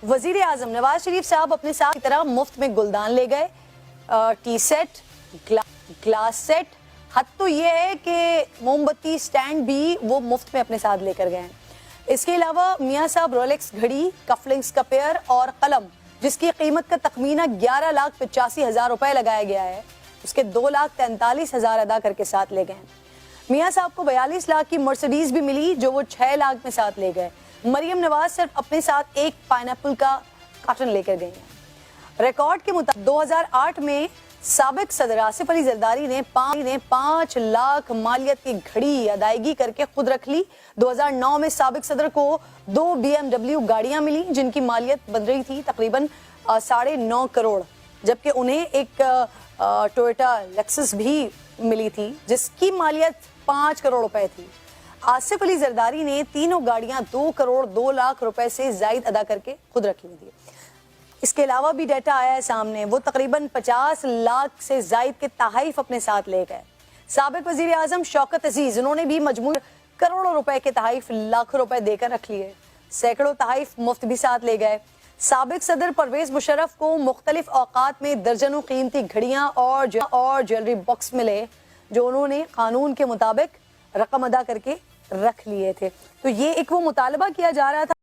वजीर आजम नवाज शरीफ साहब अपने साथ की तरह मुफ्त में गुलदान ले गए, टी सेट, ग्लास सेट, हद तो ये है कि मोमबत्ती स्टैंड भी वो मुफ्त में अपने साथ लेकर गए हैं। इसके अलावा मियाँ साहब रोलेक्स घड़ी, कफलिंग्स का पेयर और कलम जिसकी कीमत का तखमीना 11,85,000 रुपए लगाया गया है, उसके 2,43,000 अदा करके साथ ले गए हैं। मियाँ साहब को 42 लाख की मर्सिडीज भी मिली जो वो 6 लाख में साथ ले गए। मरियम नवाज सिर्फ अपने साथ एक पाइनएप्पल का कार्टन लेकर गई हैं। रिकॉर्ड के मुताबिक 2008 में साबिक सदर आसिफ अली जरदारी ने 5 लाख मालियत की घड़ी अदायगी करके खुद रख ली। 2009 में साबिक सदर को 2 BMW गाड़ियां मिली जिनकी मालियत बन रही थी तकरीबन 9.5 करोड़, जबकि उन्हें एक टोयोटा लेक्सस भी मिली थी जिसकी मालियत 5 करोड़ रुपए थी। आसिफ अली जरदारी ने तीनों गाड़ियां 2 करोड़ 2 लाख रुपए से जायद अदा करके खुद रख ली थी। इसके अलावा भी डाटा आया है सामने, वो तकरीबन 50 लाख से जायद के तहाइफ अपने साथ ले गए। साबिक वजीर आजम शौकत अजीज, उन्होंने भी मजमून करोड़ों रुपए के तहाइफ लाखों रुपए देकर रख लिए। सैकड़ों तहाइफ मुफ्त भी साथ ले गए। साबिक सदर परवेज मुशर्रफ को मुख्तलिफ औकात में दर्जनों कीमती घड़ियां और ज्वेलरी बॉक्स मिले जो उन्होंने कानून के मुताबिक रकम अदा करके रख लिए थे। तो ये एक वो मुतालबा किया जा रहा था